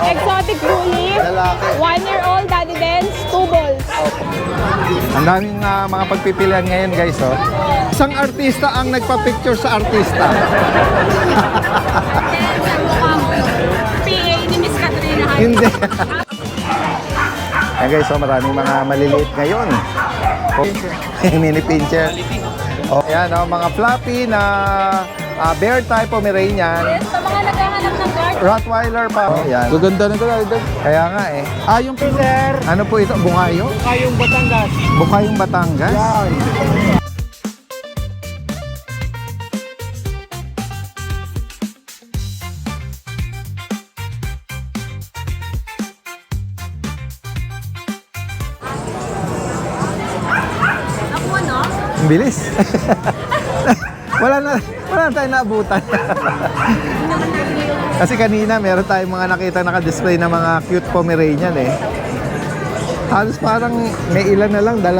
Exotic bully. Lalaki. 1-year-old daddy dance, 2 balls. Ang daming mga pagpipilian ngayon guys, oh. Isang artista ang nagpa-picture sa artista. PA ni Miss Katrina. Hindi. Ayan guys, so maraming mga maliliit ngayon. Mini pincher. Oh, ayan, oh, mga fluffy na bear type Pomeranian. Yes, sa mga naghahanap ng guard. Rottweiler pa. Oh, ayan. Gaganda na gaganda. Kaya nga eh. Yung sir. Ano po ito? Bungayo? Kayong Batangas. Bukayong Batangas? Yan. Ako ano? Ang bilis. wala na tayong naabutan. Kasi kanina meron tayong mga nakita naka-display na mga cute Pomeranian eh. Halos parang may ilan na lang, 2,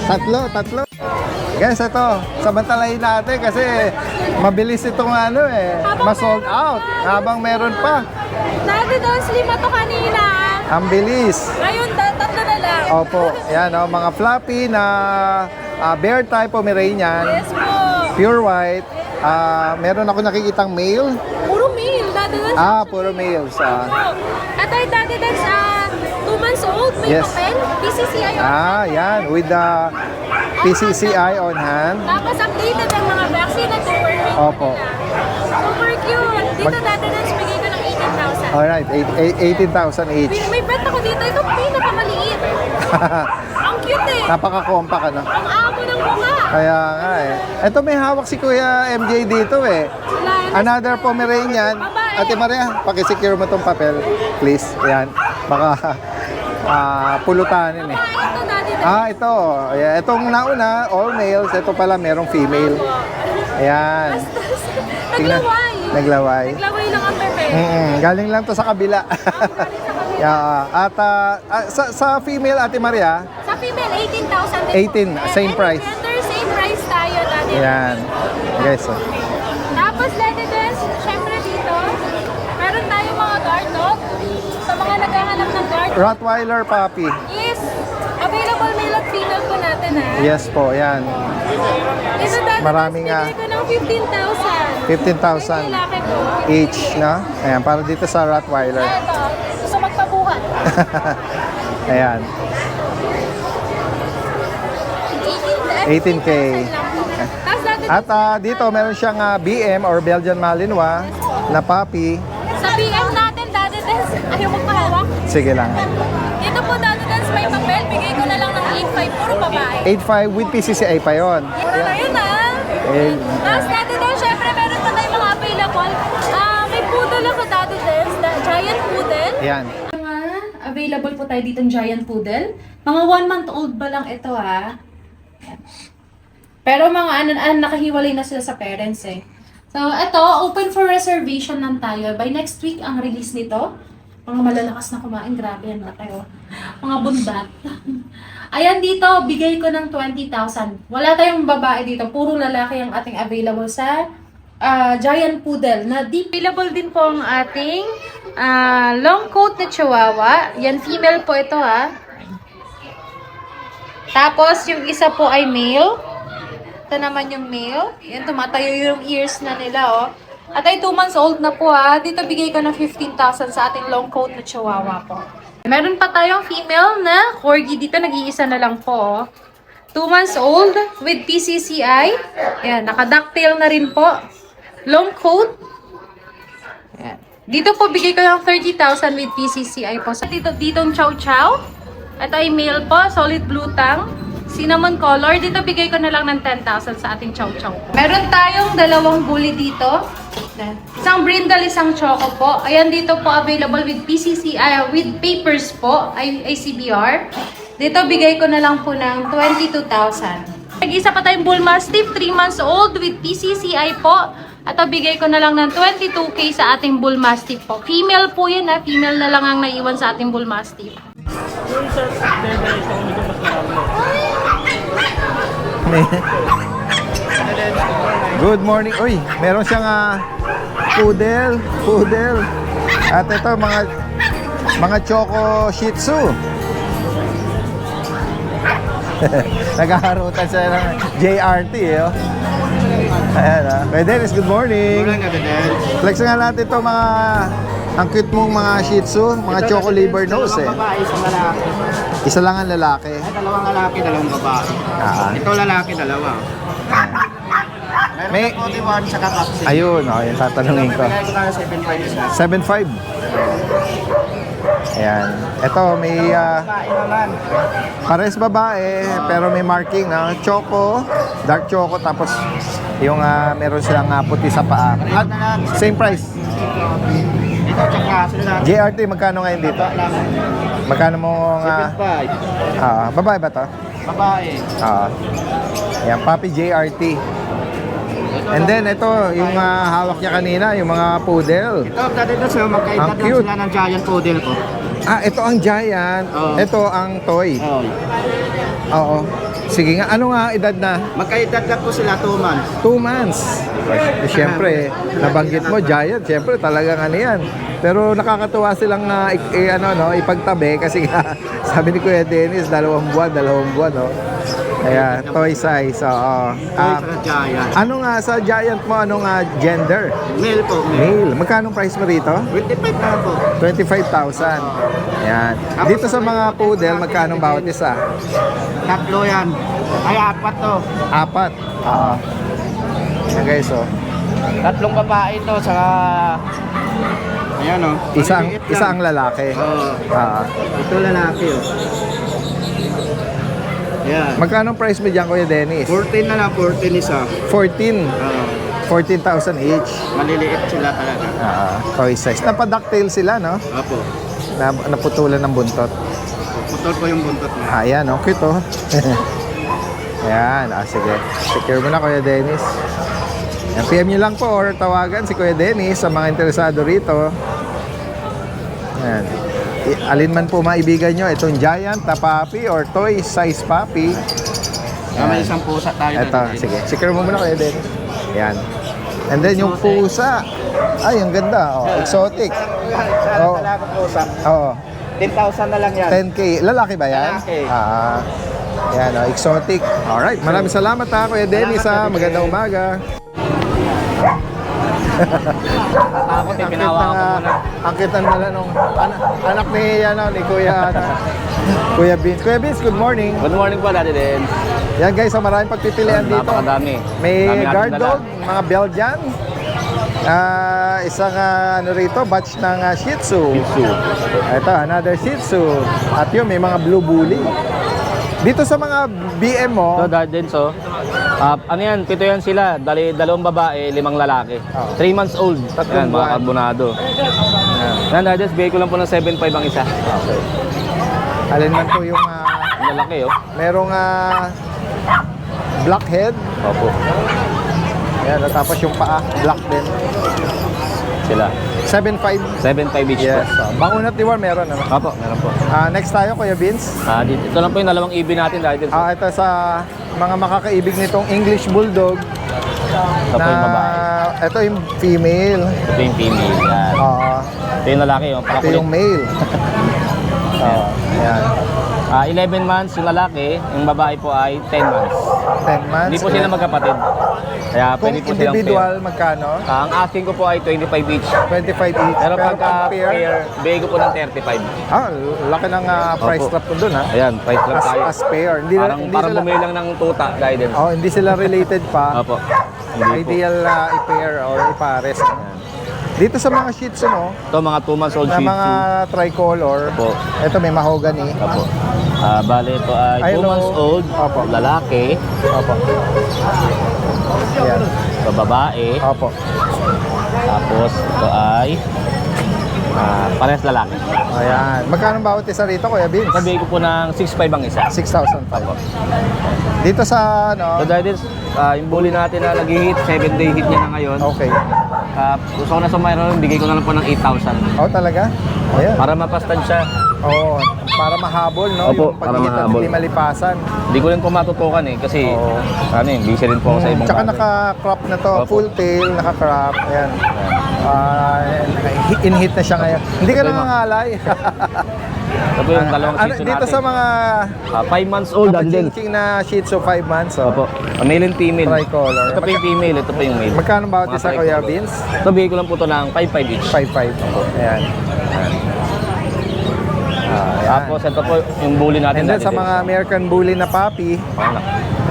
3. Guys, ito, samantalahin natin kasi mabilis itong ano eh, ma-sold out habang meron pa. Dati doon, lima to kanina. Ang bilis. Ngayon, 3 na lang. Opo, yan oh, mga fluffy na bear type Pomeranian, Yes po. pure white. Meron ako nakikitang male. Puro male. Dati doon. Puro males. At ay dati doon sa 2 months old, may Yes. papel. PCCI on. Yan, with the PCCI on hand. Tapos updated ang mga vaccine na 2 per week. Opo. Super cute. Dito dati doon, bigay ko ng 18,000. Alright, 18,000 each. May bet ako dito. Ito pinakamaliit. Ang cute eh. Napaka-compact ano. Ang amo ng bunga. Kaya nga eh. Ito may hawak si Kuya MJ dito eh. Another Pomeranian. Ate Maria, pakisecure mo tong papel, please. Ayan. Baka pulutanin eh. Ito dati doon. Ito. Ayan. Itong nauna, all males. Ito pala, merong female. Ayan. Naglaway. Naglaway. Naglaway lang ang pepe. Galing lang to sa kabila. Yeah. At sa female, Ate Maria, Sa female, 18,000 din. 18, same price. Gender, same price tayo dati. Ayan. Guys, oh. Tapos dati din, syempre dito, meron tayong mga guard dog. Sa mga naghahanap ng guard. Rottweiler puppy. Yes. Available male at female po natin ha. Yes po, yan. Ito dati Maraming, bigay ko ng 15,000. 15,000 Lalaki po. each, no? Ayan, para dito sa Rottweiler. Ito, gusto magpabuhat. Ayan. 18K. Tapos dati At dito, meron siyang BM or Belgian Malinois na puppy. sa BM natin dati din, ayaw magpahawak. Sige lang. Dito po dati din, may papel, bigay ko na lang ng 8,500, puro babae. 8.5 with PCCI pa yon. Mura na yun ah. Eh, Tapos dati din, syempre meron pa tayong mga available. May poodle ako dati din, giant poodle. Ayan. Available po tayo ditong giant poodle. Mga 1-month-old ba lang ito ha? Pero mga nakahiwalay na sila sa parents eh. So, ito, open for reservation lang tayo. By next week ang release nito. Mga malalakas na kumain, grabe yan na tayo. Mga bundat. Ayan dito, bigay ko ng 20,000. Wala tayong babae dito, puro lalaki ang ating available sa giant poodle. Na deep. Available din po ang ating long coat na chihuahua. Yan, female po ito ha. Tapos, yung isa po ay male. Ito naman yung male. Yan, tumatayo yung ears na nila, oh. At ay 2 months old na po, ha. Dito, bigay ko ng 15,000 sa ating long coat na chihuahua po. Meron pa tayong female na corgi. Dito, nag-iisa na lang po, oh. 2 months old with PCCI. Yan, naka-ducktail na rin po. Long coat. Yan. Dito po, bigay ko ng 30,000 with PCCI po. So, ditong chow chow. Ito ay male po, solid blue tang, cinnamon color. Dito bigay ko na lang ng 10,000 sa ating chow chow po. Meron tayong 2 bully dito. Isang brindle, isang choco po. Ayan, dito po available with PCCI, with papers po, ICBR. Dito bigay ko na lang po ng 22,000. Nag-isa pa tayong bull mastiff, 3 months old with PCCI po. At bigay ko na lang ng 22K sa ating bull mastiff po. Female po yan ha, female na lang ang naiwan sa ating bull mastiff. Good morning. Uy, meron siyang poodle. At ito, mga Choco Shih Tzu. Naghaharutan siya ng JRT, eh. Oh. Ayan, ah. Kuya Dennis, good morning. Flex nga natin ito, ang cute mong mga Shih Tzu, mga Choco Liver Nose, eh. Babae, isang lalaki. Isa lang ang lalaki. Ay, dalawang lalaki, dalawang babae. Ito lalaki, dalawa. May- Meron na 41 sa kakapsi. Ayun, oh, yung tatanungin ko. Bigay ko na 7.5 isa. 7.5. Ayan. Ito, may Babae naman. pares babae, pero may marking na choco, dark choco, tapos yung meron silang puti sa paa. At same price. Ito tsaka sila. JRT, magkano ngayon dito? Magkano mo 7.5. babae ba to? Babae. Ayan, Papi JRT. And then, ito, yung hawak niya kanina, yung mga poodle. Ito, dati ito sila, magkaedad Ang lang cute. sila ng giant poodle ko. Ito ang giant. Oo. Ito ang toy. Oh. Oo. Sige nga, ano nga edad na? Magkaedad lang po sila 2 months. 2 months. Siyempre, nabanggit mo, giant. Siyempre, talagang ano yan. Pero nakakatuwa silang ipagtabi kasi nga, sabi ni Kuya Dennis, 2 buwan, no? Ayan, toy size. Oo. Ito sa giant. Ano nga sa giant mo, anong gender? Male po, male. Male. Magkano price mo rito? 25 na po. 25,000. Ayan. Dito sa mga poodle, magkano bawat isa? Tatlo yan. Ay, 4 to. 4. Oo. Ayan guys, oh. Tatlong babae to, saka... Ayan o. Isang lalaki. Oo. Ito lalaki o. Yan. Magkano price mo dyan, Kuya Dennis? 14 na lang, 14 isa. 14. Oo. 14,000 each. Maliliit sila talaga. Toy size. Napadaktail sila, no? Opo. Naputulan ng buntot. Putol ko yung buntot niya. Ayan, okay to. Ayan, sige. Secure mo na, Kuya Dennis. Yan, PM nyo lang po or tawagan si Kuya Dennis sa mga interesado rito. Ayan. Alin man po maibigan nyo, itong giant na puppy or toy size puppy. May isang pusa tayo. Ito, sige. Secure mo muna, Kuya Dennis. Ayan. And then yung pusa. Ay, ang ganda. Oh, exotic. Sana Oo. talaga pusa. Oo. 10,000 na lang yan. 10K. Lalaki ba yan? Lalaki. Yan, exotic. Alright, maraming salamat Kuya Dennis ha. Magandang umaga. Takot eh, pinawa ko muna. Ang cute ng dala nung anak ni Kuya Vince. Kuya Vince, good morning. Good morning po, Daddy Den. Yan guys, maraming pagpipilian dito. Napakadami. May Dami nating guard dala. dog, mga Belgian. Isang rito, batch ng Shih Tzu. Shih Tzu. Ito, another Shih Tzu. At yun, may mga Blue Bully. Dito sa mga BM mo, So, Daddy Den, ano yan, pito yan sila. Dalawang babae, 5 lalaki. 3 months old. Tatlong Yan, mga buwan. karbonado. Yan, Daddy Den, bigay ko lang po ng 7.5 ang isa. okay. Alin man po yung Ang lalaki, oh. merong blackhead. Opo, Ayan, tapos yung paa, black din. sila. 7.5. 7.5 each Yes. po. Bangunat Diwar meron. Ano? Opo, meron po. Next tayo, Kuya Vince. Ito lang po yung dalawang ibig natin, Daddy Den. Ito sa mga makakaibig nitong English Bulldog. Ito po yung babae. Ito yung female. Ito yung female. Yan. Ito yung lalaki, oh. Ito Pakakulit. yung male. Ayan. 11 months yung lalaki, yung babae po ay 10 months. 10 months. Hindi po sila magkapatid. Kaya Kung pwede po silang individual, magkano? pair. Ang asking ko po ay 25 each. 25 each. Pero pagka pag pair, bigay ko po ng 35. laki ng price Opo. drop ko dun ha. Ayan, price lang tayo. As pair. Hindi, hindi Parang sila, bumili lang ng tuta, guidance. hindi sila related pa. Opo. Hindi po. Ideal i-pair or ipares. Dito sa mga Shih Tzu mo, Ito mga 2 months old na Shih mga Tzu. tricolor, Opo. ito may mahogany. Opo. Bale, ito ay 2 Hello. months old, Opo. lalaki, Opo. Ayan. babae, Opo. tapos ito ay parehas lalaki. Ayan. Magkano bawat isa rito, Kuya Vince? Nabigay ko po ng 6.5 ang isa. 6,500. Dito sa So, guidance, yung bully natin na nag-hit, 7-day hit niya na ngayon. Okay. Gusto ko na sa mayroon, bigay ko na lang po ng 8,000. Talaga? Ayan. Para mapastad siya. Oo, para mahabol, no? Opo, yung para pag-hit at mahabol. hindi malipasan. Hindi ko rin po matutukan eh kasi Oo. busy rin po ako sa ibang Tsaka bagay. naka-crop na to, Opo. full tail, naka-crop. Ayan. In-hit na siya ngayon. Hindi ka Ito yung nangangalay. Ito po yung dalawang shih tzu Dito natin. sa mga 5 months old, andyan. kapaching na Shih Tzu 5 months. Oh. Opo. Male and female. Tricolor. Ito po yung female, ito po yung male. Magkano ba Mga sa Kuya tricolor. Vince? Ito bigay ko lang po ito ng 5.5 each. 5.5. Ayan. Ayan. Tapos ito po yung bully natin. And then dati sa din. mga American Bully na puppy,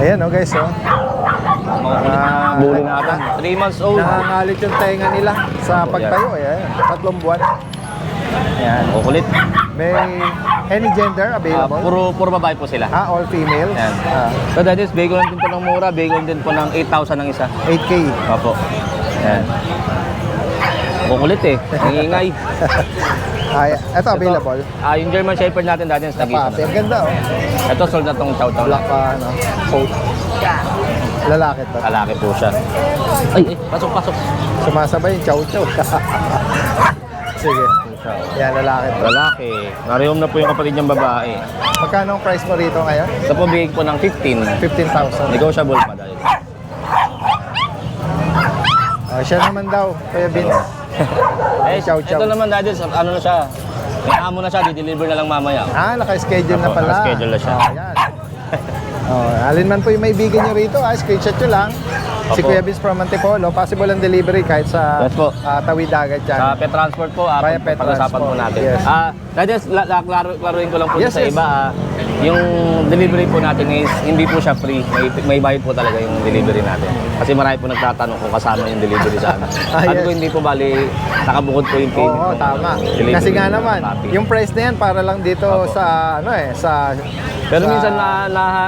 ayan oh guys oh. Mga kulit na bully natin. 3 months old. Nangangalit yung tenga nila sa pagtayo. Ayan. 3 buwan. Ayan. O kulit. May any gender available? Puro babae po sila. All females? Yan. So that is, bigay ko lang din po ng mura, bigay ko din po ng 8,000 ng isa. 8K. Opo. Yan. Kukulit eh. Nangingay. Ay, ito available. Yung German Shepherd natin dati sa Puppy. Tagisa. Ang ganda oh. Ito sold na tong chow chow. Black pa ano. Coat. Lalaki to. Lalaki po siya. Ay, pasok. Sumasabay yung chow-chow. Sige. Yan, lalaki to. Lalaki. Narihom na po yung kapatid niyang babae. Magkano ang price mo rito ngayon? Ito po bigay ko ng 15. 15,000. Negotiable pa dahil. Siya naman daw, Kuya Vince. Chow chow. Ito naman dahil ano na siya. May amo na siya, di-deliver na lang mamaya. Naka-schedule na Opo, pala. naka-schedule na siya. Yan. Alin man po yung may bigyan nyo rito, screenshot nyo lang. Si Opo. Kuya Vince from Antipolo, possible ang delivery kahit sa Yes po. Tawid Dagat dyan. Sa pet transport po, Via pet pag-usapan po transport, natin. yes. Dahil klaruin ko lang po Yes, sa yes. iba, yung delivery po natin is hindi po siya free. May bayad po talaga yung delivery natin. Kasi marami po nagtatanong kung kasama yung delivery sa amin. Sabi yes. ko hindi po bali, nakabukod po yung payment. Oo, ng tama. delivery Kasi nga ng naman, papi. yung price na yan para lang dito Opo. sa Pero sa- minsan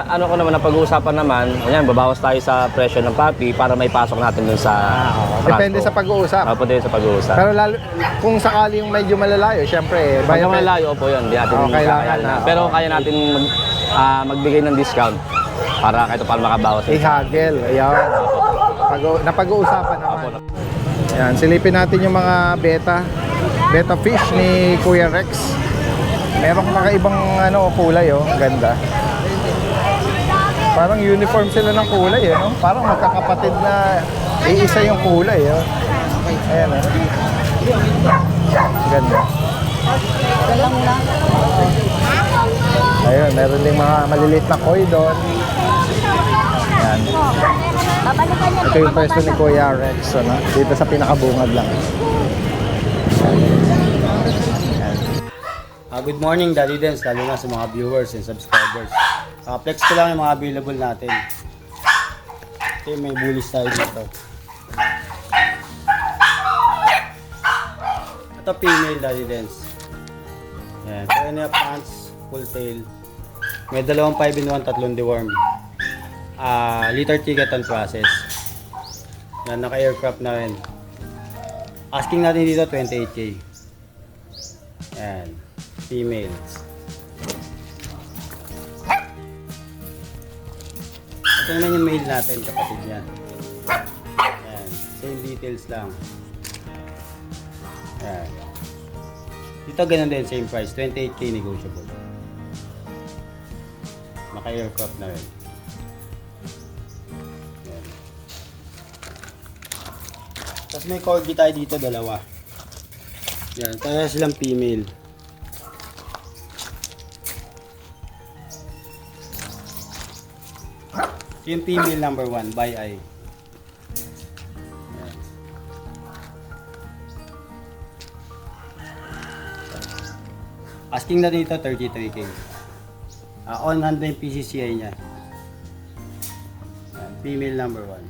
ano ko naman, napag-uusapan naman, ayan, babawas tayo sa presyo ng papi para may pasok natin dun sa Depende transport. sa pag-uusap. Opo, depende sa pag-uusap. Pero lalo, kung sakali yung medyo malalayo, syempre, Pag via pet- malayo po yun, di natin kailangan kakayanan na. Pero kaya natin magbigay ng discount para kahit paano makabawas. i-haggle. Ayan. Napag-uusapan naman. Ayan, silipin natin yung mga beta fish ni Kuya Rex. Merong kakaibang kulay oh, ang ganda. Parang uniform sila ng kulay no? Parang magkakapatid na iisa yung kulay oh. Ayan oh. Ganda. Ayun, meron din mga maliliit na koi doon. Ayan. Ito yung pwesto ni Kuya Rex, dito sa pinakabungad lang. Good morning, Daddy Dance, lalo na sa mga viewers and subscribers. Flex ko lang yung mga available natin. Okay, may bullies tayo dito. Ito female, Daddy Dance. Yan, 2.5 pants, full tail. May 2 5-in-1, 3 deworm. Litter ticket and process. Yan, naka-aircraft na rin. Asking natin dito 28K. Yan, female. Ito naman yung male natin, kapatid niya. Yan, same details lang. Yan. Dito ganun din, same price, 28K negotiable. Naka-aircraft na rin. Yan. Tapos may corgi tayo dito, 2. Yan, kaya silang female. Yung female number 1, by eye. Yan. Asking na dito 33K. On hand na yung PCCI niya. Yan, female number 1.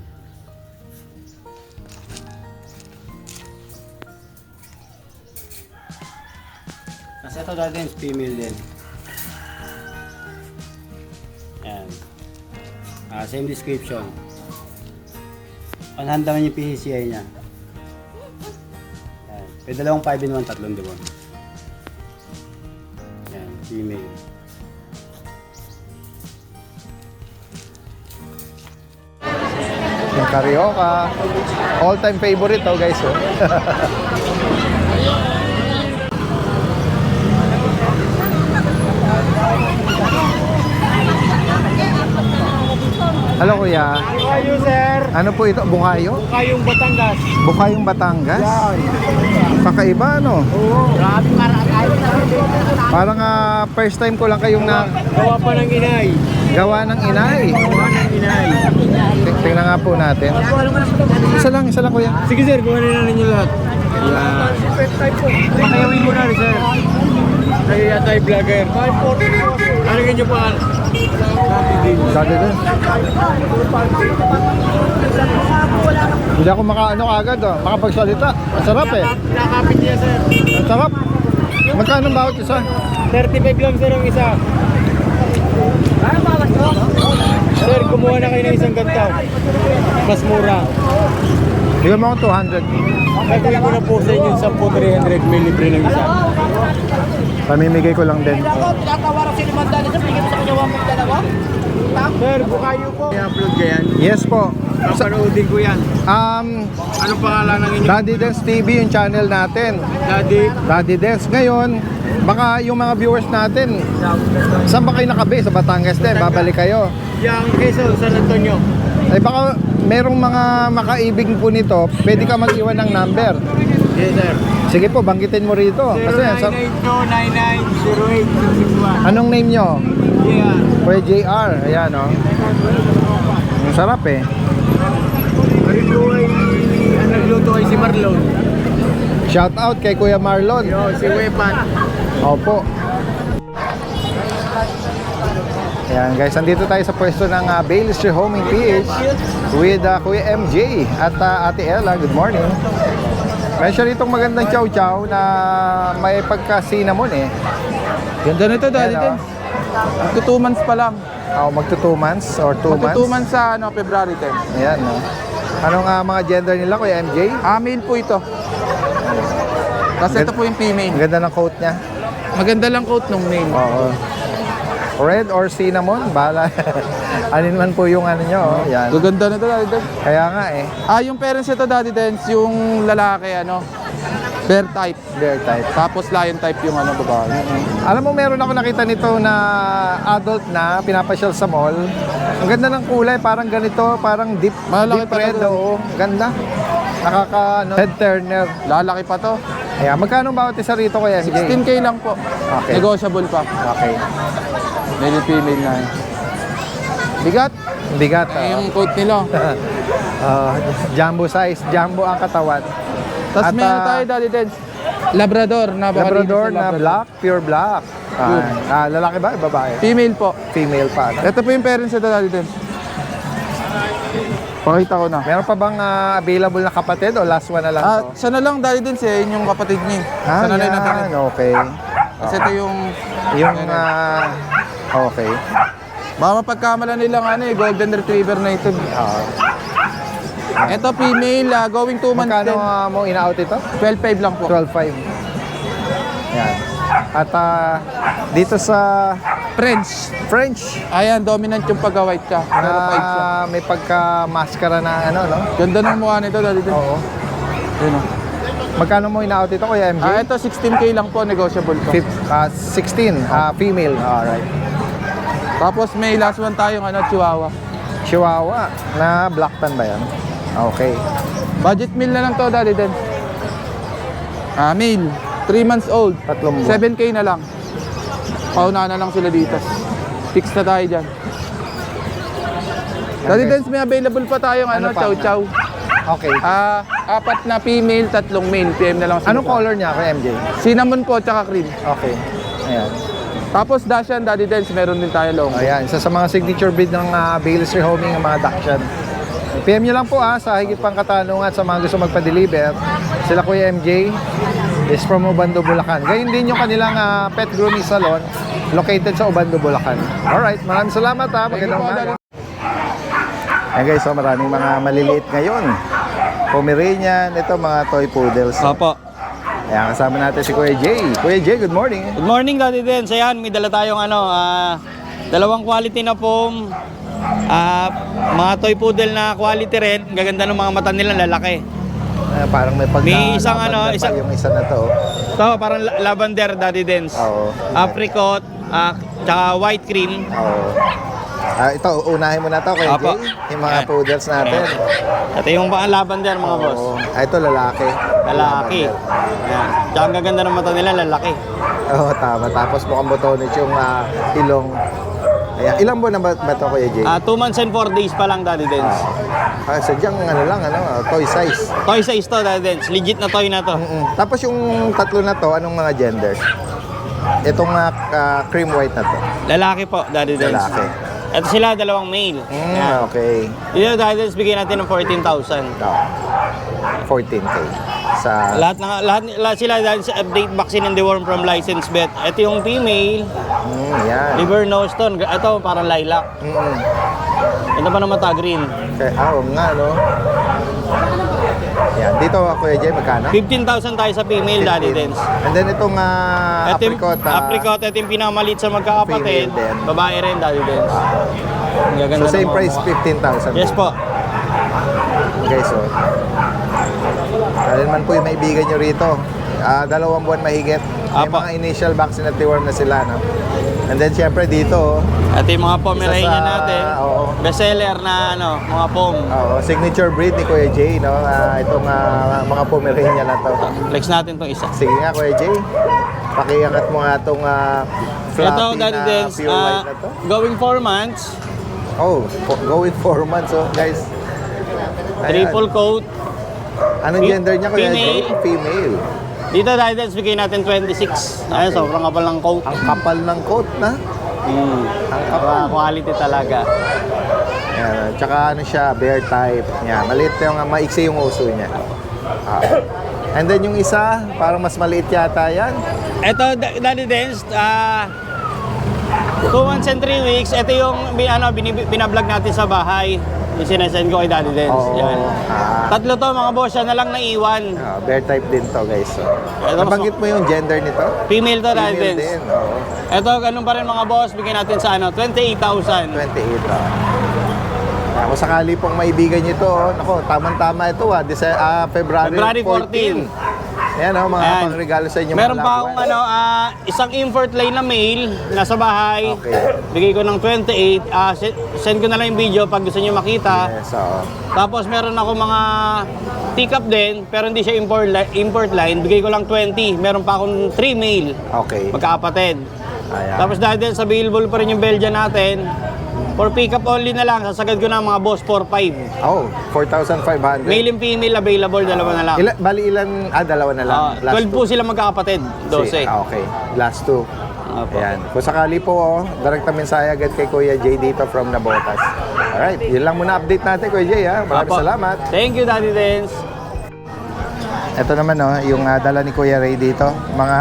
Kasi ito dati yung female din. Yan. Same description. On hand naman yung PCCI niya. Yan. May 2 5-in-1, 3 deworm. Yan, female. Yung Carioca. All-time favorite oh guys oh. Hello kuya. Bukayo, sir. Ano po ito? Bukayo? Bukayong Batangas. Bukayong Batangas? Kakaiba ano? Oo. Grabe Parang first time ko lang kayong Gawa pa ng inay. gawa ng inay. Gawa ng inay. Tingnan nga po natin. Isa lang kuya. Sige, sir. Gawa na ninyo lahat. Yan. Pakayawin mo na rin, sir. Kaya tayo vlogger. Ano ganyan pa? Dati din. Hindi ako makaano agad makapagsalita. Ang sarap eh. Nakapit niya, sir. Ang sarap. Magkano ang bawat isa? 35 lang, sir, ang isa. Sir, kumuha na kayo ng isang ganito. Mas mura. Bigyan mo ako 200. Gagawin ko na po sa inyo 10 300 ml libre ng isa. Pamimigay ko lang din. Sir, bukayo po. I-upload ko yan. Yes po. Papanoodin ko yan. Anong pangalan ng inyo? Daddy Dance TV yung channel natin. Daddy. Daddy Dance. Ngayon, baka yung mga viewers natin, saan ba kayo nakabe? Sa Batangas din, babalik kayo. Yang Quezon, San Antonio. Ay baka merong mga makaibig po nito, pwede ka mag-iwan ng number. Yes, sir. Sige po, banggitin mo rito. Kasi, 0992990661. anong name nyo? Yeah. Kuya JR. Ayan o. Ang sarap eh. Ang nagluto ay si Marlon. Shout out kay Kuya Marlon. Yo, si Wepan. Opo. Ayan guys, andito tayo sa pwesto ng Bailey's Rehoming PH with Kuya MJ at Ate Ella. Good morning. Meron itong magandang chow-chow na may pagka-cinnamon eh. Ganda nito, Daddy Ayan, Dance. Magto 2 months pa lang. Magto 2 months or 2 Magto 2 months. months sa February 10. Ayan no. Anong mga gender nila Kuya MJ? Male po ito. Tapos ito po yung Ang female. ganda ng coat niya. Maganda lang coat nung male. Oo. Red or cinnamon, bahala. Anin man po yung ano nyo, yan. Gaganda nito, Daddy Dance. Kaya nga eh, Yung parents ito, Daddy Dance, yung lalaki, bear type. bear type. Tapos lion type yung babae. Alam mo, meron ako nakita nito na adult na pinapasyal sa mall. Ang ganda ng kulay, parang ganito, parang deep Malaki red, talaga. oo. Ganda. Head turner. Lalaki pa to. Ayan, magkano bawat isa rito kaya MJ? 16K lang po. Okay. Negotiable pa. Okay. Male and female na yun. Bigat. Bigat. Yung coat nila. Jumbo size, jumbo ang katawan. Tapos At, meron tayo, Daddy Dance. Labrador. Labrador na black, pure black. Lalaki ba? Babae? Female po. Female pa. No? Ito po yung parents ito, Daddy Dance. Pakita ko na. Meron pa bang available na kapatid o last one na lang to? Siya na lang, Daddy Dance eh. Yun yung kapatid niya. Siya na lang yan. natin. Okay. Kasi ito yung... Yung, okay. Baka mapagkamalan nilang golden retriever na ito. Ito female, going 2 months Magkano din. mo in-out ito? 12.5 lang po. 12.5. Yan. At dito sa French. French, Ayan, dominant yung pagka-white siya. Pero 5 siya. na may pagka-maskara na ano, no? Ganda ng mukha nito, Daddy Dance. Oo. Yun o. Magkano mo in-out ito, Kuya MJ? Ito 16K lang po, negotiable po. 16, female. Alright. Tapos may last one tayong Chihuahua. Chihuahua na black tan ba yan? Okay. Budget meal na lang to, Daddy Dance. Male, 3 months old. 3 buwan. 7K na lang. Pauna na lang sila dito. Fix na tayo dyan. Daddy Dance, may available pa tayong Ano pa? chow chow. Okay. 4 na female, 3 male. PM na lang sila. Anong color niya, Kuya MJ? Cinnamon po, tsaka cream. Okay. Ayan. Tapos Dashan, Daddy Dance, meron din tayo long. Ayan, isa sa mga signature breed ng Bailey's Rehoming, ang mga Dachshund. PM nyo lang po sa higit pang katanungan sa mga gusto magpa-deliver. Sila Kuya MJ is from Ubando, Bulacan. Gayun din yung kanilang pet grooming salon located sa Ubando, Bulacan. Alright, maraming salamat Magandang umaga. Ayan guys, so maraming mga maliliit ngayon. Pomeranian, ito mga toy poodles. Opo. Ayan, kasama natin si Kuya Jay. Kuya Jay, good morning. Good morning, Daddy Dance. Ayan, may dala tayong dalawang quality na foam. Mga toy poodle na quality rin. Gaganda ng mga mata nila, lalaki. Parang may May isang yung isa na to. Ito, parang lavender, Daddy Dance. Oo. Apricot, tsaka white cream. Oo. Ito, unahin mo na to kay Apo. Jay. Yung mga poodles natin. Ito yung mga lavender mga boss. Oo. Ito, lalaki. Lalaki. Ayan. Tsaka ang gaganda ng mata nila, lalaki. Oo, tama. Tapos mukhang botones yung ilong. Ayan. Ilang buwan na ba ito, Kuya Jay? 2 months and 4 days pa lang, Daddy Dens. Sadyang toy size. Toy size to, Daddy Dens. Legit na toy na to. Tapos yung tatlo na to, anong mga gender? Itong cream white na to. Lalaki po, Daddy Dens. Lalaki. Ito sila, dalawang male. Ayan. Okay. Dito, Daddy Dens, bigyan natin ng 14,000. 14K. Sa Lahat sila dahil sa update vaccine and deworm from licensed vet. Ito yung female, yan. liver nose to. Ito parang lilac. Ito pa naman green. Okay. Oo nga, no? Yan. Dito, Kuya Jay, magkano? 15,000 tayo sa female, Daddy Dens. And then itong Ito yung apricot. apricot, ito yung pinakamalit sa magkakapatid. Female din. Babae rin, Daddy Dens. Ang gaganda So same ng mga price, mukha. 15,000. Yes po. Okay, so. Alin man po yung maibigan nyo rito. 2 buwan mahigit. May Apo. mga initial vaccine at deworm na sila, no? And then, syempre dito, Ito yung mga Pomeranian Isa sa- natin. oo. Bestseller na mga pom. signature breed ni Kuya Jay, no? Itong mga Pomeranian na to. Flex natin itong isa. Sige nga, Kuya Jay. Pakiangat mo nga itong fluffy Ito, Daddy na Dens, pure white na to. going 4 months, Going 4 months, oh, guys. Ayan. triple coat. Anong gender niya, Kuya Jay? Female. Female. Dito, Daddy Dens, bigay natin 26. Ayun, sobrang kapal ng coat. Ang kapal ng coat na. Ang kapal. Quality talaga. Yan, tsaka siya, bear type. Yan, maliit yung maiksi yung uso niya. And then yung isa, parang mas maliit yata yan. Ito, Daddy Dens, 2 months and 3 weeks. Ito yung binablog natin sa bahay. Yung sinasend ko kay Daddy Dens. Oo. Yan. Tatlo to, mga boss. Yan na lang naiwan. Bear type din to, guys. So, Ito, nabanggit mo yung gender nito? Female to, Daddy Female Dens. din, oo. Ito, ganun pa rin mga boss. Bigyan natin sa 28,000. 28, Kung sakali pong maibigan nyo ito, nako, tamang-tama ito, February 14. Ayan, mga Ayan. pangregalo sa inyo. Meron mga pa loved akong ones. isang import line na mail nasa bahay. Okay. Bigay ko ng 28. Send ko na lang yung video pag gusto niyo makita. Yes, oo. Tapos meron ako mga teacup din, pero hindi siya import line. Bigay ko lang 20. Meron pa akong 3 mail. Okay. Magkakapatid. Ayan. Tapos dahil din, available pa rin yung Belgian natin. For pick-up only na lang, sasagad ko na mga boss 4-5. 4,500. Male and female available, dalawa na lang. Bali ilan? Dalawa na lang. 12 po sila magkakapatid, 12. Okay. Last 2. Opo. Ayan. Kung sakali po, direkta mensahe agad kay Kuya Jay dito from Nabotas. Alright, yun lang muna update natin, Kuya Jay. Maraming Opo. salamat. Thank you, Daddy Dens. Ito naman, yung dala ni Kuya Ray dito. Mga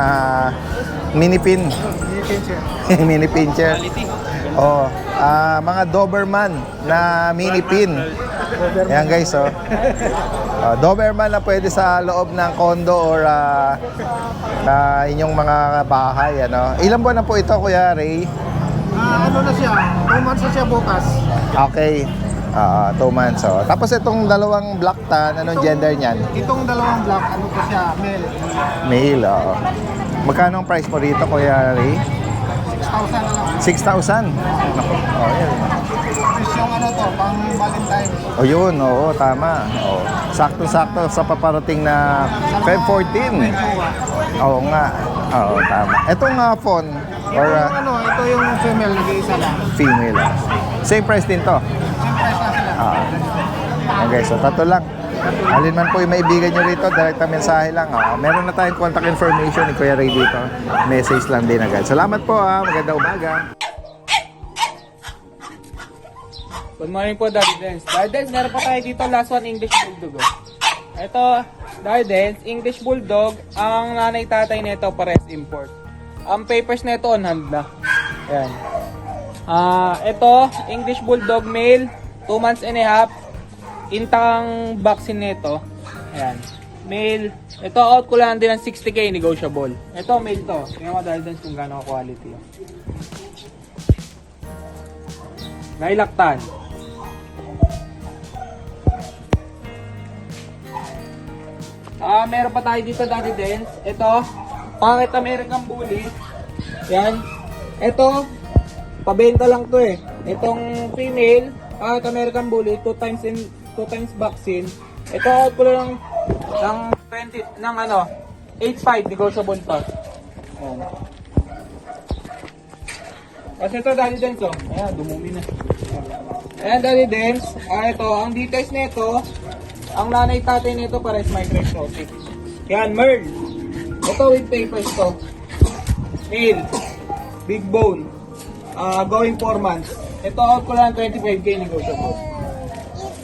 mini pin. Mini pincher. Mga Doberman na mini pin. Ayan guys, Doberman na pwede sa loob ng condo or inyong mga bahay. Ilan buwan na po ito, Kuya Ray? Ano na siya? 2 months na siya bukas. Okay. 2 months. Tapos itong dalawang black tan, anong gender niyan? Itong dalawang black, ano po siya? Male. Male, Magkano ang price mo rito, Kuya Ray? 6,000 na lang. 6,000? Naku, yan. Tapos yung pang Valentine. Yun, tama. Sakto-sakto sa paparating na Feb 14. Oo nga. Tama. Itong phone, or Ito yung female, nag-iisa lang. female. Same price din to. Same price na sila. Okay, so tatlo lang. Alin man po yung maibigan nyo rito, direkta mensahe lang. Meron na tayong contact information ni Kuya Ray dito. Message lang din agad. Salamat po, magandang umaga. Good morning po, Daddy Dens. Daddy Dens, meron pa tayo dito last one, English Bulldog. Ito, Daddy Dens, English Bulldog. Ang nanay-tatay nito pares import. Ang papers nito on hand na. Ayan. Ito, English Bulldog male, 2 months and a half. Intang vaccine nito. Ayan. Male. Ito, out ko lang din ng 60k negotiable. Ito, male to. Tingnan mo, Daddy Dens, kung gano'ng quality. Nailaktan. Meron pa tayo dito, Daddy Dens. Ito, Pocket American Bully. Yan. Ito, pabenta lang to eh. Itong female at American Bully, 2 times vaccine. Ito out ko lang ng 8.5 negotiable pa. Ayan. Kasi ito Daddy Dance oh. Ayan, dumumi na. Ayan Daddy Dance. Ito, ang details nito, ang nanay tatay nito pares micro exotic. Yan, Merl. Ito with papers to. Male. Big bone. Going 4 months. Ito out ko lang 25k negotiable.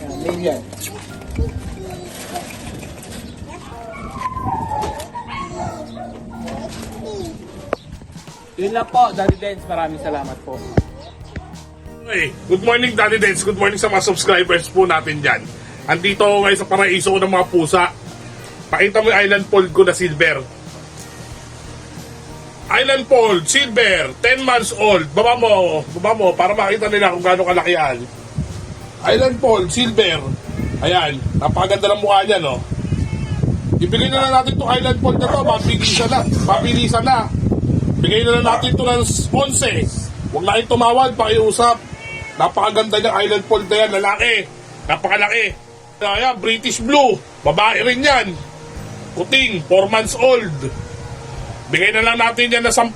Yan, male yan. Yun lang po, Daddy Dance. Maraming salamat po. Hey, good morning Daddy Dance. Good morning sa mga subscribers po natin dyan. Andito ako ngayon sa paraiso ko ng mga pusa. Pakita mo yung Island Fold ko na silver. Island Fold, silver, 10 months old. Baba mo para makita nila kung gaano kalaki yan. Island Fold, silver. Ayan, napakaganda ng mukha niya, no? Ibigay na lang natin itong Island Fold na to. Mabilisan na. Bigay na lang natin ito ng 11. Huwag na kayong tumawad, pakiusap. Napakaganda niyang Island Fold na yan, lalaki. Napakalaki. Ayan, British Blue. Babae rin yan. Kuting, 4 months old. Bigay na lang natin yan na 10.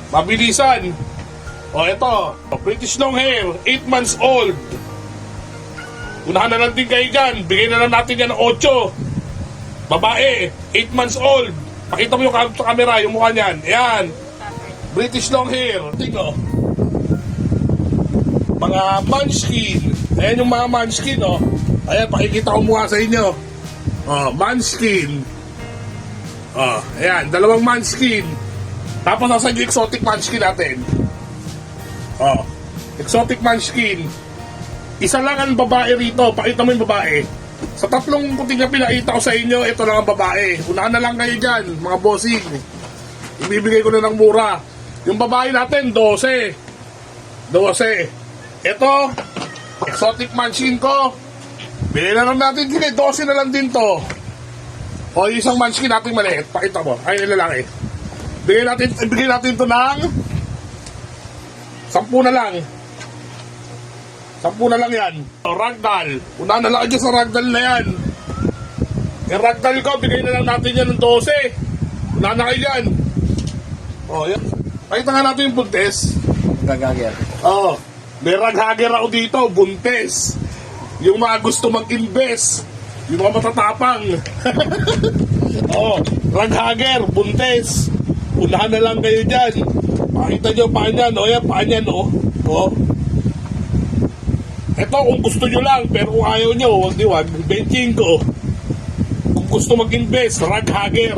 Mabilisan. O, ito. British Long Hair, 8 months old. Unahan na lang din kayo dyan. Bigay na lang natin yan ng 8. Babae, 8 months old. Pakita mo yung sa camera, yung mukha niyan. Ayan. British long hair. Tingnan. Mga munchkin. Ayan yung mga munchkin, oh. Ayan, pakikita ko mukha sa inyo. Oh, munchkin. Oh, ayan. 2 munchkin. Tapos nasa yung exotic munchkin natin. Oh, exotic munchkin. Isa lang ang babae rito. Pakita mo yung babae. Sa 3 kuting na pinakita ko sa inyo, ito lang ang babae. Unahan na lang kayo dyan, mga bossing. Ibibigay ko na ng mura. Yung babae natin, 12. Ito, exotic munchkin ko. Bigay na lang natin din 12 na lang din to. O, yung isang munchkin natin maliit. Pakita mo, ay lalaki. Bigay natin to ng 10 na lang. 10 na lang yan. O, ragdoll. Unahan na lang dyan sa ragdoll na yan. Yung ragdoll ko, bigay na lang natin yan ng 12. Unahan na kayo yan. O, yan. Pakita nga natin yung buntes. Gagager. O, may raghager ako dito, buntes. Yung mga gusto mag-invest. Yung mga matatapang. O, raghager, buntes. Unahan na lang kayo dyan. Pakita nyo paan yan. O, yan, paan yan, o. O. Ito kung gusto nyo lang, pero kung ayaw nyo, wag benching ko. Kung gusto mag-invest, raghager.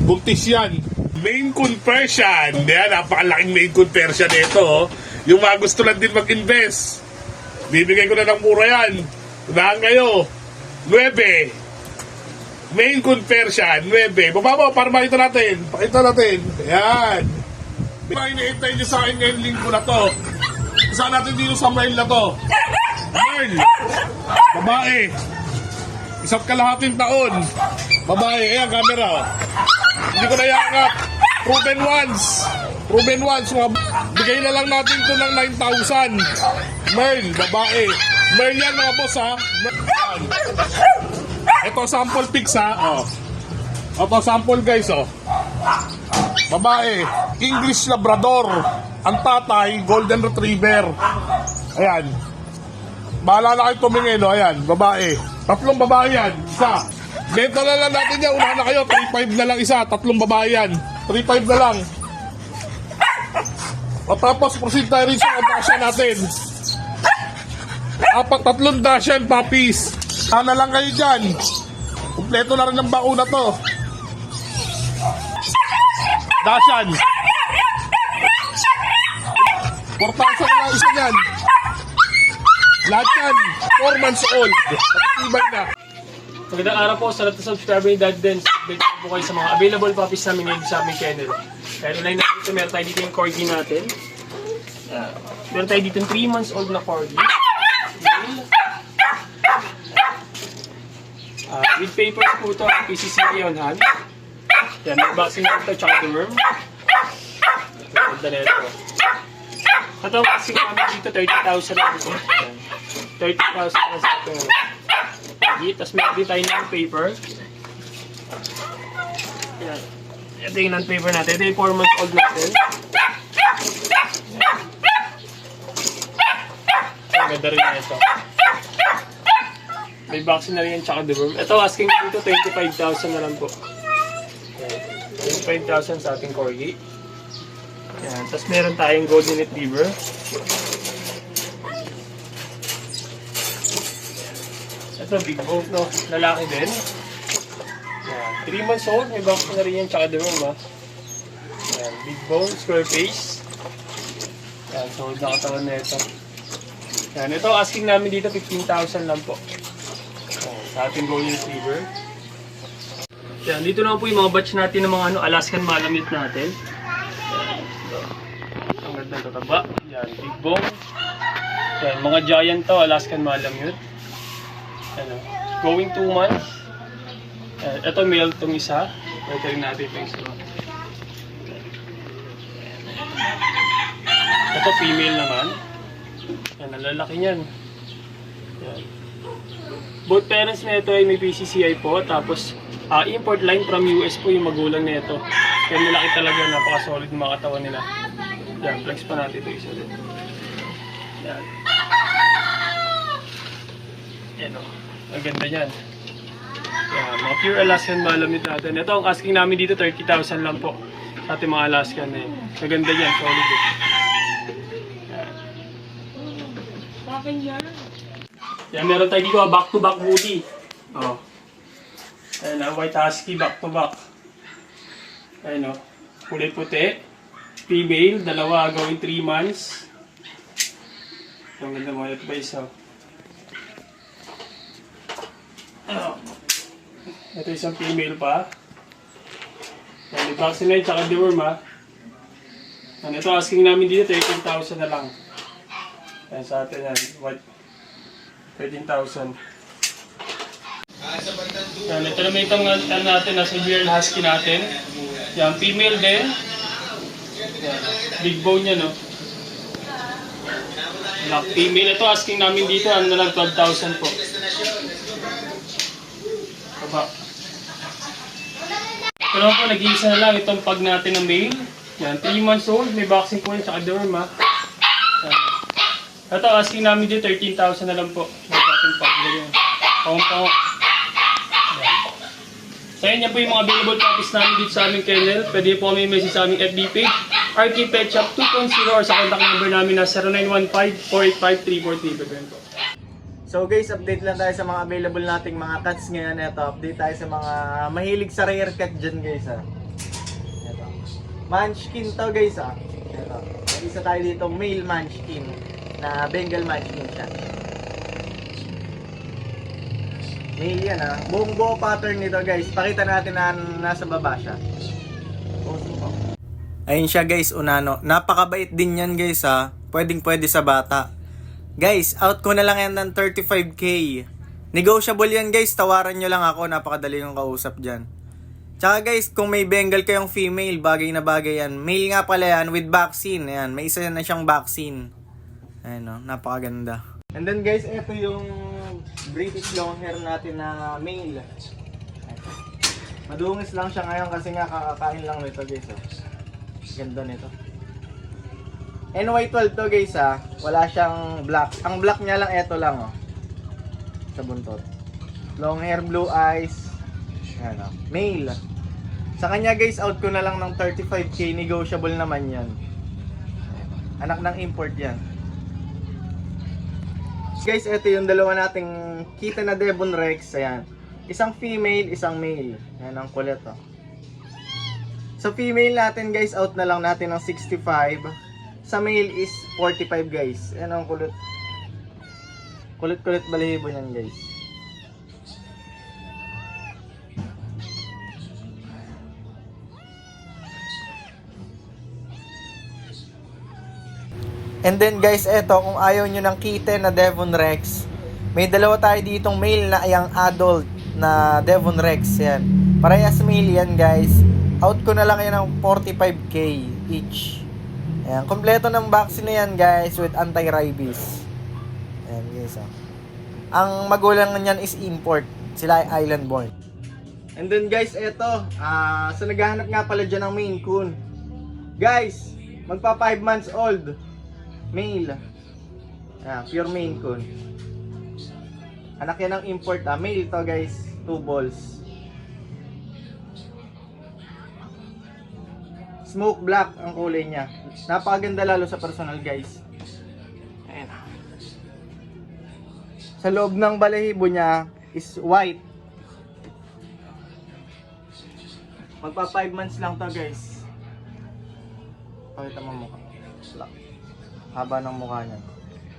Buntis yan. Maine Coon Persian. Yan, napakalaking Maine Coon Persian ito. Oh. Yung mga gusto lang din mag-invest. Bibigay ko na ng mura yan. Unahan kayo. 9. Maine Coon Persian, 9. Baba mo para makita natin. Pakita natin. Yan. Iniintay nyo sa akin ngayong linggo na to. Saan natin dito sa mail na to? Merl, babae, 1.5 taon, babae, ayan camera, hindi ko nayangat, proven once, bigay na lang natin ito ng 9,000, Merl, babae, Merl yan mga boss ha, ito sample pics ha, ito sample guys babae, English Labrador, ang tatay, Golden Retriever, ayan. Bahala na kayo tumingin, no? Ayan, babae. 3 babae yan, isa. Benta na lang natin yan, unahan na kayo, 3.5 na lang isa, 3 babae yan. 3.5 na lang. O tapos, proceed tayo rin sa dasyan natin. 3 dasyan, puppies. Sana lang kayo dyan. Kompleto na rin ang bakuna to. Dasyan. 4,000 na lang isa yan. Lahat yan, 4 months old. Patibay na. Magandang araw po sa lahat ng subscriber ni Dad Dance. Update po kayo sa mga available puppies namin ngayon sa aming channel. Kaya unahin natin ito, meron tayo dito yung corgi natin. Meron tayo dito yung 3 months old na corgi. With papers po ito, PCCA on hand. Yan, may vaccine na ito, tsaka dorm. Ganda na ito. Ito kasi kami dito 30,000 lang ito. 30,000 lang sa ito. Tapos meron din tayo ng paper. Yan. Ito yung non-paper natin. Ito yung 4 months old natin. Ang ganda rin na ito. May vaccine na rin yan tsaka deworm. Ito asking dito 25,000 na lang po. Yan. 25,000 sa ating corgi. Yan. Tapos meron tayong golden retriever. Ito big bone no. Lalaki din. Yan. 3 months old. May vaccine na rin yan tsaka deworm ha. Yan. Big bone, square face. Yan. Solid na katawan na ito. Yan. Ito asking namin dito 15,000 lang po. Sa ating golden retriever. Yan, dito naman po yung mga batch natin ng mga Alaskan Malamute natin. Yan, ito. Ang ganda ng tataba. Yan, big bone. Yan, mga giant to, Alaskan Malamute. Ano, going 2 months. Yan, ito male itong isa. Ito rin natin ito isa. Ito female naman. Yan, ang lalaki niyan. Yan. Both parents na ito ay may PCCI po, tapos import line from US po yung magulang na ito. Kaya malaki talaga, napaka-solid ng mga katawan nila. Yan, flex pa natin ito isa din. Yan. Yan o, ang ganda yan. Yan, mga pure Alaskan Malamute natin. Ito ang asking namin dito, 30,000 lang po. Sa ating mga Alaskan na yun. Maganda yan, solid eh. Yan. Yan, meron tayo dito, back-to-back Woody. Oh. Ayan, white husky, back-to-back. Ayan, kulay puti. Female, dalawa, going 3 months. Ang ganda mo, ito ba isa? Ito isang female pa. Yan, i-vaccinate, tsaka deworm ha. Yan, ito asking namin dito, 13,000 na lang. Yan, sa atin yan, white. 13,000. Yan, ito naman itong natin na Siberian Husky natin. Yan, female din. Yan, big bone yan, no? Black female. Ito, asking namin dito, ano na lang, 12,000 po. Baba. Ito naman po, nag-iisa na lang itong pag natin na male. Yan, 3 months old, may vaccine po yan, tsaka deworm, ha? Yan. Ito, asking namin dito, 13,000 na lang po. Ating pag-ganyan. Pang-pang. So yan po yung mga available copies namin dito sa aming kennel. Pwede po kami message sa aming FB page, RK Pet Shop 2.0, or sa contact number namin na 0915-485-3435 po. So guys, update lang tayo sa mga available nating mga cats ngayon. Ito, update tayo sa mga mahilig sa rare cat dyan guys ha. Ito. Munchkin to guys ha. Ito. May isa tayo dito, male Munchkin na Bengal Munchkin siya. Male yan ha. Buong buo pattern nito guys. Pakita natin na nasa baba siya. Ayun siya guys, unano. Napakabait din yan guys ha. Pwedeng pwede sa bata. Guys, out ko na lang yan ng 35k. Negotiable yan guys. Tawaran nyo lang ako. Napakadali yung kausap dyan. Tsaka guys, kung may Bengal kayong female, bagay na bagay yan. Male nga pala yan with vaccine. Ayan, may isa na siyang vaccine. Ayan o, napakaganda. And then guys, ito yung British Longhair natin na male. Madungis lang siya ngayon kasi nga kakakain lang nito guys. Oh. Ganda nito. NY12 to guys ha. Wala siyang black. Ang black niya lang ito lang oh. Sa buntot. Long hair, blue eyes. Ayan oh. Male. Sa kanya guys, out ko na lang ng 35k. Negotiable naman yan. Anak ng import yan. Guys, ito yung dalawa nating kita na Devon Rex. Ayan. Isang female, isang male. Ayan ang kulit oh. Sa female natin guys, out na lang natin ng 65. Sa male is 45 guys. Ayan ang kulit. Kulit-kulit balahibo niyan guys. And then guys, eto, kung ayaw nyo ng kitten na Devon Rex, may dalawa tayo ditong male na young adult na Devon Rex. Yan. Parehas male yan guys. Out ko na lang yan ng 45k each. Ayan, kompleto ng vaccine na yan guys with anti-rabies. Ayan guys, oh. Ang magulang niyan is import. Sila ay island born. And then guys, eto, sa naghahanap nga pala dyan ng Maine Coon. Guys, magpa 5 months old. Male. Pure Maine Coon. Anak yan ng import, male to guys. 2 balls. Smoke black ang kulay niya. Napakaganda lalo sa personal guys. Ayan. Sa loob ng balahibo niya is white. Magpa 5 months lang to guys. Pakita mo mukha. Haba ng mukha niya.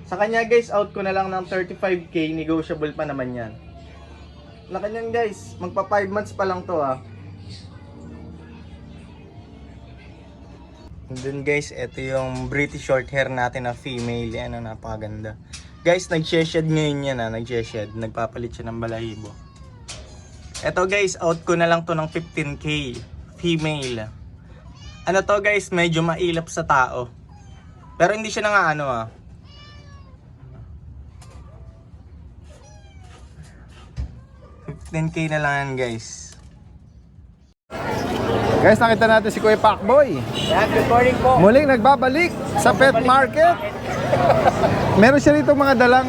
Sa kanya guys, out ko na lang ng 35k. Negotiable pa naman yan. Na kanyan guys, magpa 5 months pa lang to And then guys, ito yung British short hair natin na female. Yan, napakaganda. Guys, nag-shed ngayon yan nag-shed. Nagpapalit siya ng balahibo. Ito guys, out ko na lang to ng 15k. Female. Ano to guys, medyo mailap sa tao. Pero hindi siya nga 15k na lang yan guys. Guys, nakita natin si Kuya Pacboy. Yan, good morning po. Muling nagbabalik sa pet market. Meron siya rito mga dalang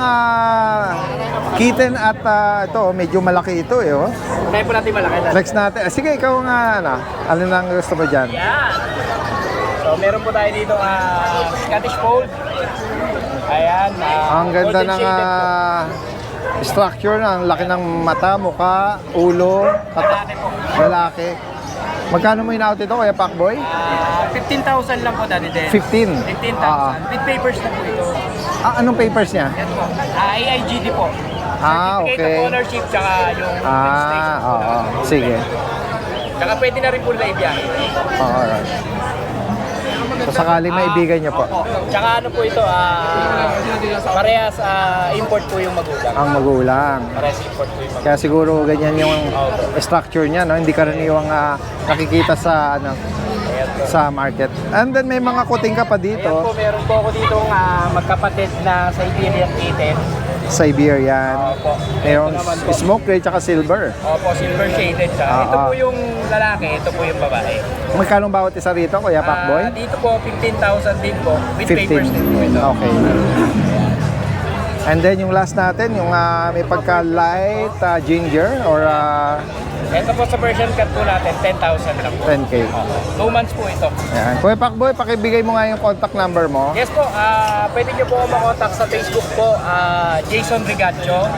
kitten at ito, medyo malaki ito oh. Kaya po natin malaki. Flex natin. Sige, ikaw nga ano nang gusto mo dyan? Yan. So, meron po tayo dito Scottish Fold. Ayan. Ang ganda ng structure na, ang laki ng mata, mukha, ulo, lalaki. Magkano mo in-out ito, Kuya Pacboy? 15,000 lang po dati din. 15? 15,000. With papers na po ito. Anong papers niya? Yan po. AIGD po. Certificate Okay. of ownership tsaka yung registration. Oo. Sige. Tsaka pwede na rin po nila ibiyahe. Alright. So, sakaling maibigan niyo po. Opo. Tsaka ano po ito, parehas import po yung magulang. Ang magulang. Parehas import po yung magulang. Kaya siguro ganyan yung structure niya, no? Hindi karaniwang nakikita sa sa market. And then may mga kuting ka pa Ayan dito. po, meron po ako dito magkapatid na Siberian kitten. Siberian. Opo. Mayroong Ito naman po. smoke gray tsaka silver. Opo, silver shaded siya. Ito po yung lalaki, ito po yung babae. Magkano bawat isa rito, Kuya Pacboy? Dito po, 15,000 din po. With 15. papers din po ito. Okay. And then yung last natin, yung may pagka-light ginger or Ito po sa version cut po natin, 10,000 lang po. 10K. 2 months po ito. Ayan. Kuya Pacboy, pakibigay mo nga yung contact number mo. Yes po, pwede nyo po ako makontak sa Facebook po, Jason Rigacho.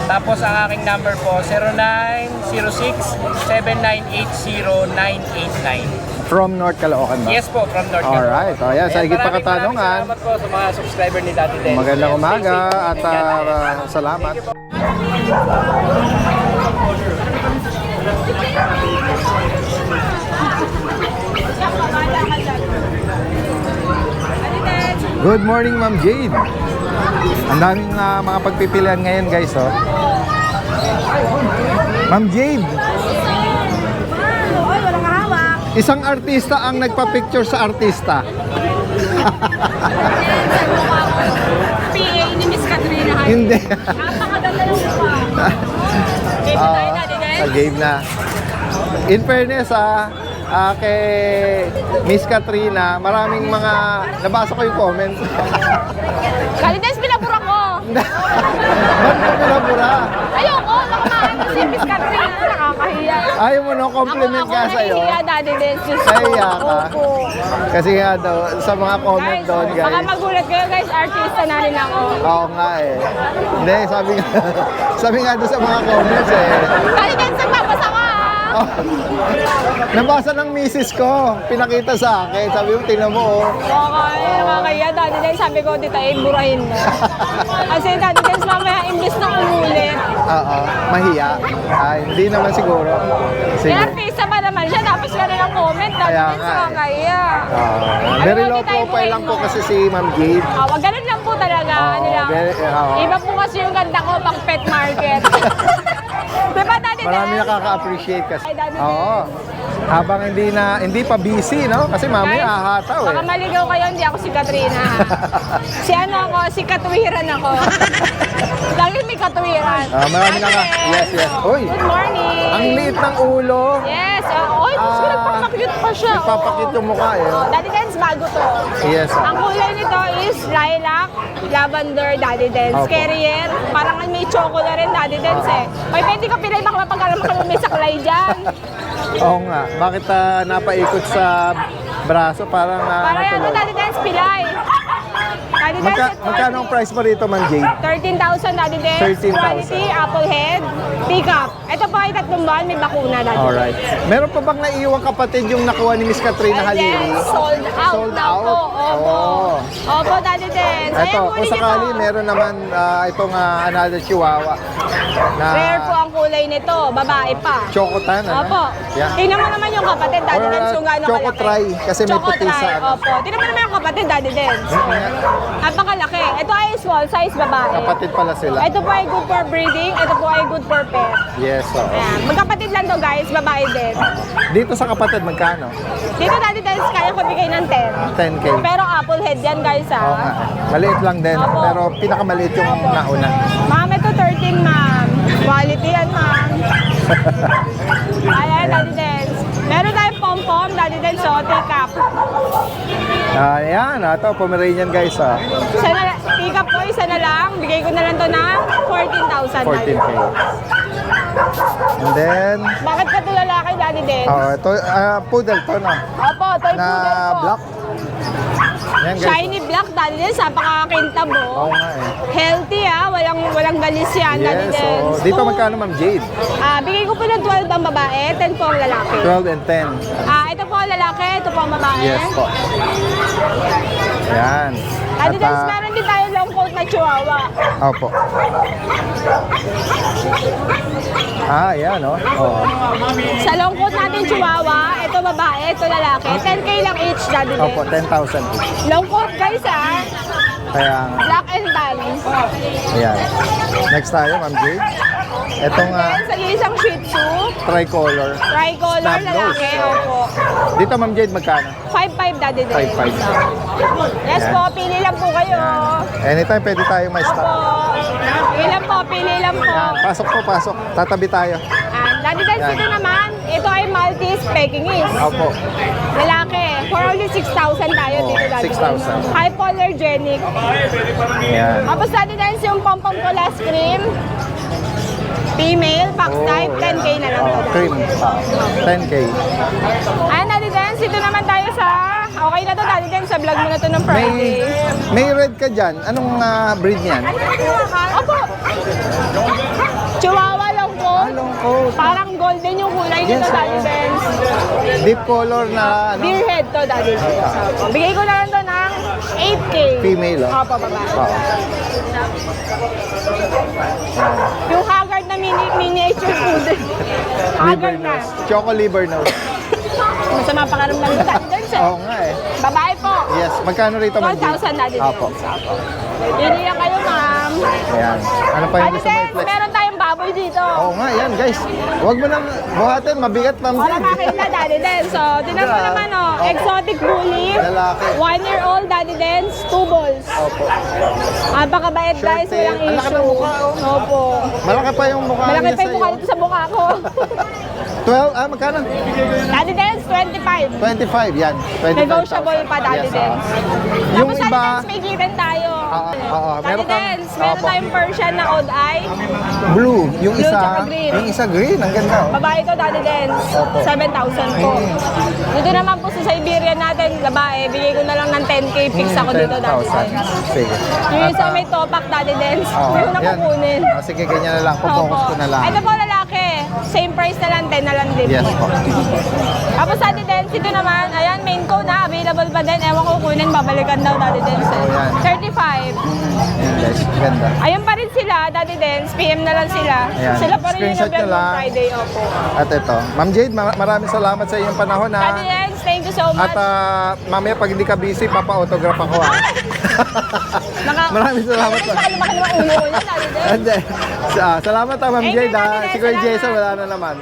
Tapos ang aking number po, 0906-7980-989. From North Caloocan ba? Yes po, from North Alright. O yan, sa higit pa katanungan. Salamat po sa mga subscriber ni Daddy Den. Magandang umaga at salamat. Good morning, Ma'am Jade. Ang daming mga pagpipilian ngayon, guys, oh. Ma'am Jade. Isang artista ang nagpa-picture sa artista. PA ni Miss Katrina. Hindi. Napakaganda ng mukha. Game na tayo, Daddy Den. Game na. In fairness, kay Miss Katrina, maraming mga nabasa ko yung comments. Daddy Den, pinabura ko. Ba't mo pinabura? Ayoko, lang na si Miss Katrina. Nakakahiya. Ayaw mo no, compliment Ako nga sa'yo. nahihiya, Daddy Den. Nahihiya ka? Opo. Kasi nga daw, sa mga comment doon, Baka guys. magulat kayo, guys. Artista na rin ako. Oo nga eh. Hindi, sabi nga doon sa mga comments eh. Daddy Den, nagbabasa ka. Oh, nabasa ng misis ko, pinakita sa akin. Sabi mo, tingnan mo oh. Nakakahiya, Daddy Den. Sabi ko, tita, burahin mo. Kasi Daddy Den, mamaya imbis na umulit. Oo, mahiya. Hindi naman siguro. Sige. Yung artista pa naman siya, tapos ka rin ang comment. Daddy Kaya Den, nga eh. nakakahiya. Very Ano, low tita, profile ibuhin lang po mo. kasi si Ma'am Jade. Wag ganun lang po talaga. Ano lang. Iba po kasi yung ganda ko pang pet market. Diba, Daddy Den? Marami nakaka-appreciate kasi. Ay, Daddy Den. Oo. Habang hindi pa busy, no? Kasi mamaya Guys, hahataw baka eh. maligaw kayo, hindi ako si Katrina. Si ano ako, si Katwiran ako. Lagi may katwiran. Marami na ka. Yes, yes. Uy, Good morning. ang liit ng ulo. Yes. Oy, gusto ko nagpapakute pa siya. Nagpapakute yung mukha eh. Oh, Daddy Dance, bago to. Yes. Ang kulay nito is lilac, lavender, Daddy Dance. Opo. Carrier, parang may chocolate rin, Daddy Dance eh. Oy, pwede ka pilay, baka mapag-alam ka may saklay dyan. Oo nga. Bakit napaikot sa braso? Parang Parang ano, natuloy. Daddy Dance, pilay. Daddy Dance, Magkano ang price mo rito, Ma'am Jade? 13,000 Daddy Dance, 13,000. quality, apple head, pickup. Ito po ay 3 buwan, may bakuna Daddy Alright. Dance. Meron pa bang naiiwang kapatid yung nakuha ni Miss Katrina Halili? Yes, sold out Sold na out? po. Opo. Oh. Opo, Daddy Dance. Ito, Ayan, kung kunin niyo sakali, to. meron naman itong another chihuahua na Rare po ang kulay nito, babae pa. chocotan, ano? Opo. Yeah. Tingnan mo naman yung kapatid, Daddy Or, Dance, kung gaano Choco kalaki. Try, kasi may Choco puti sa Try, ano. Opo. Tingnan mo naman yung kapatid, Daddy Dance. Napakalaki. Ito ay small size babae. Kapatid pala sila. Ito po ay good for breeding, ito po ay good for pet. Yes, oo. Ayan. Magkapatid lang to guys, babae din. Dito sa kapatid, magkano? Dito Daddy Dance, kaya ko bigay ng 10. 10K. Pero apple head yan guys Oo nga. ha. Maliit lang din, Opo. pero pinakamaliit yung nauna. Ma'am, ito 13 ma'am. Quality yan ma'am. Ayan, Daddy Dance. Meron tayong pom-pom, Daddy Dance, so take up. Ayan, ito, Pomeranian guys. Isa na, take up po, isa na lang. Bigay ko na lang to ng 14,000. 14K. And then, Bakit ka ito lalaki, Daddy Dance? ito, poodle to, no? Opo, toy Na poodle po. black. Yan guys. Shiny black, Daddy Dance, napakakintab Oo oh. nga eh. Healthy walang galis yan, Daddy Yes, Dance. Dito magkano, Ma'am Jade? Bigay ko po ng 12 ang babae, 10 po ang lalaki. 12 and 10. Ito po ang lalaki, ito po ang babae. Yes po. Yan. Daddy Dance, meron din tayo long coat na chihuahua. Opo. Yan, oh. Oo. Sa long coat natin chihuahua, ito babae, ito lalaki. 10K lang each, Daddy Dance. Opo, 10,000. Long coat guys Kaya nga. black and tan. Ayan. Next tayo, Ma'am Jade. Itong Then, sa isang Shih Tzu, tricolor. tricolor Snap lalaki, nose. opo. Dito, Ma'am Jade, magkano? 5'5 Daddy Dance. 5'5. Yes Yan. po, pili lang po kayo. Anytime pwede tayong may Opo. stop. Pili lang po, pili lang po. Yan. Pasok po, pasok. Tatabi tayo. Daddy Dance, Yan. ito naman, ito ay Maltese Pekingese. Opo. Lalaki, for only 6,000 tayo dito, Daddy 6,000. Dance. Hypoallergenic. Yan. Tapos Daddy Dance, yung pom-pom ko last cream. Female, box type, 10K na lang. to, Daddy Cream. Dance. 10K. Ayan, Daddy Dance, ito naman tayo sa, okay na to, Daddy Dance, sa vlog mo na to ng Friday. May red ka dyan. Anong breed niyan? Opo. Chihuahua lang po. Long coat. Parang golden yung kulay nito, Yes, Daddy oo. Dance. Deep color na ano? Deer head to, Daddy Dance. Bigay ko na lang to ng 8K. Female, oh. Opo, babae. Oo. Yung haggard na miniature poodle. Haggard na. Choco liver nose. Masama pakaramdam ko, Daddy Dance. Oo nga eh. Babae po. Yes. Magkano rito, Ma'am Jade? 12,000, Daddy Dance. Opo. Pili lang kayo, ma'am. Ayan. Ano pa yung Daddy gusto mo Dance, i-flex? meron tayong baboy dito. Oo nga, yan guys. Huwag mo nang buhatin, mabigat, Ma'am Wala Jade. makita, Daddy Dance. So, tinan mo naman, oh. Opo. Exotic bully. Lalaki. 1-year-old, Daddy Dance. 2 balls. Opo. Napakabait, Short guys. tail. Walang Ang laki ng issue. mukha, oh. Opo. Malaki pa yung mukha Malaki niya pa yung mukha sa'yo. dito sa mukha ko. 12, magkano? Daddy Dance, 25. 25, yan. 25,000. Negotiable pa, Daddy Yes, Dance. Yung Tapos, Daddy iba, Dance, may given tayo. oo, Daddy meron kang- Dance, meron Opo. tayong Persian na odd eye. blue. Yung Blue isa, tsaka green. yung isa green. Ang ganda, oh. Babae to, Daddy Dance. Opo. 7,000 po. Dito naman po sa Siberian natin, babae, bigay ko na lang ng 10K fix ako dito, Daddy 10,000. Dance. Sige. Yung At, isa may topak, Daddy Dance. oo, Hindi ko na yan. kukunin. Sige, ganyan na lang. Focus ko na lang. Ito po lalaki. Same price na lang, 10 na lang din. Yes po. Tapos Daddy Dance, ito naman, ayan, main ko na, available pa din. Ewan ko kunin, babalikan daw Daddy Dance. Oh, yan. 35. Yan guys, ganda. Ayun pa rin sila, Daddy Dance, PM na lang sila. Ayan. Sila pa rin yung Screenshot nyo nag-vlog lang. Friday, opo. At ito, Ma'am Jade, maraming salamat sa iyong panahon Daddy ha. Dance, thank you so much. At mamaya pag hindi ka busy, papa-autograph ako ha. Maraming salamat po. Baka lumaki naman ulo ko yun, Daddy Dance. And then, salamat ha, Ma'am Thank you, Jade ha. Daddy Dance. Si Kuya Salamat. Jason, wala na naman.